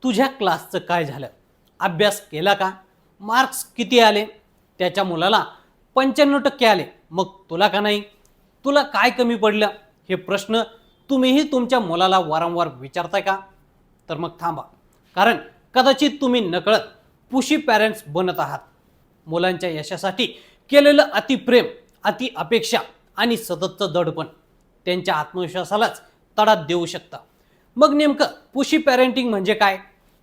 तुझ्या क्लासचं काय झालं, अभ्यास केला का, मार्क्स किती आले, त्याच्या मुलाला 95% आले, मग तुला का नाही, तुला काय कमी पडलं, हे प्रश्न तुम्हीही तुमच्या मुलाला वारंवार विचारताय का? तर मग थांबा, कारण कदाचित तुम्ही नकळत पुशी पॅरेंट्स बनत आहात. मुलांच्या यशासाठी केलेलं अतिप्रेम, अति अपेक्षा आणि सततचं दडपण त्यांच्या आत्मविश्वासालाच तडा देऊ शकतं. मग नेमकं पुशी पॅरेंटिंग म्हणजे काय,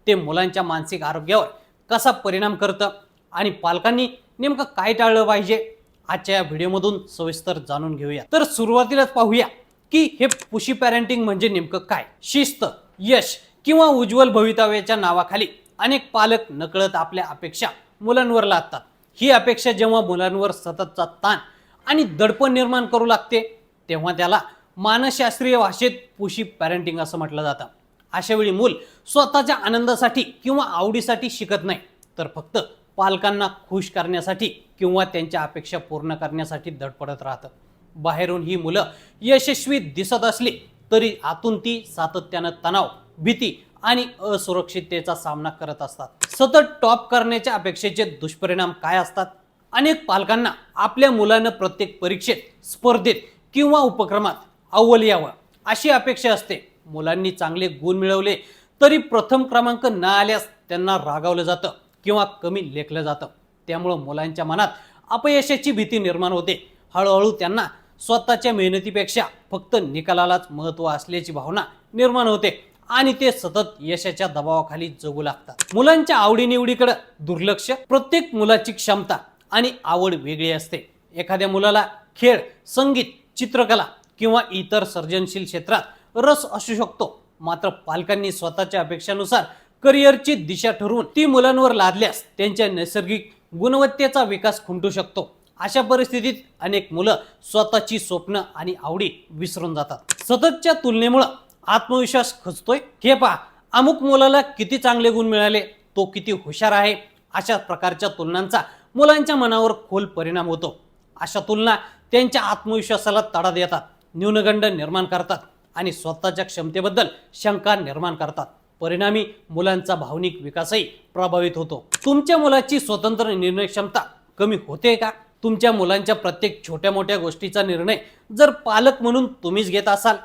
ते मुलांच्या मानसिक आरोग्यावर कसा परिणाम करतं आणि पालकांनी नेमकं काय टाळलं पाहिजे, आजच्या या व्हिडिओमधून सविस्तर जाणून घेऊया. तर सुरुवातीलाच पाहूया की हे पुशी पॅरेंटिंग म्हणजे नेमकं काय. शिस्त, यश किंवा उज्ज्वल भवितव्याच्या नावाखाली अनेक पालक नकळत आपल्या अपेक्षा मुलांवर लादतात. ही अपेक्षा जेव्हा मुलांवर सततचा ताण आणि दडपण निर्माण करू लागते, तेव्हा त्याला मानसशास्त्रीय भाषेत पुशी पॅरेंटिंग असं म्हटलं जातं. अशा वेळी मूल स्वतःच्या आनंदासाठी किंवा आवडीसाठी शिकत नाही, तर फक्त पालकांना खुश करण्यासाठी किंवा त्यांच्या अपेक्षा पूर्ण करण्यासाठी धडपडत राहतं. बाहेरून ही मुलं यशस्वी दिसत असली तरी आतून ती सातत्यानं तणाव, भीती आणि असुरक्षिततेचा सामना करत असतात. सतत टॉप करण्याच्या अपेक्षेचे दुष्परिणाम काय असतात? अनेक पालकांना आपल्या मुलानं प्रत्येक परीक्षेत, स्पर्धेत किंवा उपक्रमात अव्वल यावं अशी अपेक्षा असते. मुलांनी चांगले गुण मिळवले तरी प्रथम क्रमांक न आल्यास त्यांना रागावलं जातं किंवा कमी लेखलं जातं. त्यामुळं मुलांच्या मनात अपयशाची भीती निर्माण होते. हळूहळू त्यांना स्वतःच्या मेहनतीपेक्षा फक्त निकालालाच महत्त्व असल्याची भावना निर्माण होते आणि ते सतत यशाच्या दबावाखाली जगू लागतात. मुलांच्या आवडीनिवडीकडे दुर्लक्ष. प्रत्येक मुलाची क्षमता आणि आवड वेगळी असते. एखाद्या मुलाला खेळ, संगीत, चित्रकला किंवा इतर सर्जनशील क्षेत्रात रस असू शकतो, मात्र पालकांनी स्वतःच्या अपेक्षानुसार करिअरची दिशा ठरवून ती मुलांवर लादल्यास त्यांच्या नैसर्गिक गुणवत्तेचा विकास खुंटू शकतो. अशा परिस्थितीत अनेक मुलं स्वतःची स्वप्न आणि आवडी विसरून जातात. सततच्या तुलनेमुळे आत्मविश्वास खचतोय. हे पहा, अमुक मुलाला किती चांगले गुण मिळाले, तो किती हुशार आहे, अशा प्रकारच्या तुलनांचा मुलांच्या मनावर खोल परिणाम होतो. अशा तुलना त्यांच्या आत्मविश्वासाला तडा देतात, न्यूनगंड निर्माण करतात आणि स्वतःच्या क्षमतेबद्दल शंका निर्माण करतात. परिणामी मुलांचा भावनिक विकासही प्रभावित होतो. तुमच्या मुलाची स्वतंत्र निर्णय क्षमता कमी होते का? तुमच्या मुलांच्या प्रत्येक छोट्या मोठ्या गोष्टीचा निर्णय जर पालक म्हणून तुम्हीच घेत असाल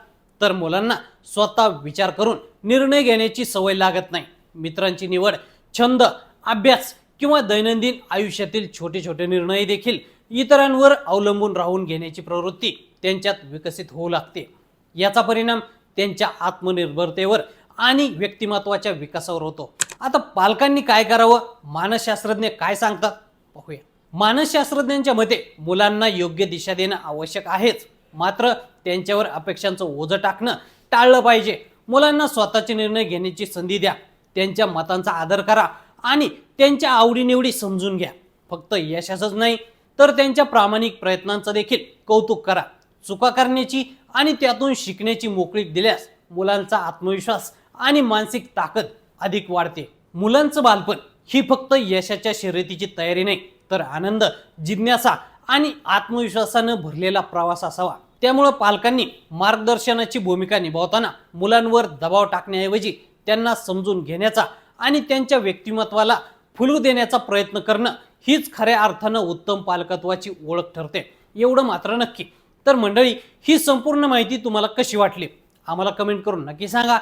तर मुलांना स्वतः विचार करून निर्णय घेण्याची सवय लागत नाही. मित्रांची निवड, छंद, अभ्यास किंवा दैनंदिन आयुष्यातील छोटे छोटे निर्णय देखील इतरांवर अवलंबून राहून घेण्याची प्रवृत्ती त्यांच्यात विकसित होऊ लागते. याचा परिणाम त्यांच्या आत्मनिर्भरतेवर आणि व्यक्तिमत्वाच्या विकासावर होतो. आता पालकांनी काय करावं, मानसशास्त्रज्ञ काय सांगतात पाहूया. मानसशास्त्रज्ञांच्या मते मुलांना योग्य दिशा देणं आवश्यक आहेच, मात्र त्यांच्यावर अपेक्षांचं ओझं टाकणं टाळलं पाहिजे. मुलांना स्वतःचे निर्णय घेण्याची संधी द्या, त्यांच्या मतांचा आदर करा आणि त्यांच्या आवडीनिवडी समजून घ्या. फक्त यशाचंच नाही तर त्यांच्या प्रामाणिक प्रयत्नांचं देखील कौतुक करा. चुका करण्याची आणि त्यातून शिकण्याची मोकळीक दिल्यास मुलांचा आत्मविश्वास आणि मानसिक ताकद अधिक वाढते. मुलांचं बालपण ही फक्त यशाच्या शर्यतीची तयारी नाही, तर आनंद, जिज्ञासा आणि आत्मविश्वासानं भरलेला प्रवास असावा. त्यामुळे पालकांनी मार्गदर्शनाची भूमिका निभावताना मुलांवर दबाव टाकण्याऐवजी त्यांना समजून घेण्याचा आणि त्यांच्या व्यक्तिमत्वाला फुलू देण्याचा प्रयत्न करणं हीच खऱ्या अर्थानं उत्तम पालकत्वाची ओळख ठरते. एवढं मात्र नक्की. तर मंडळी, ही संपूर्ण माहिती तुम्हाला कशी वाटली आम्हाला कमेंट करून नक्की सांगा.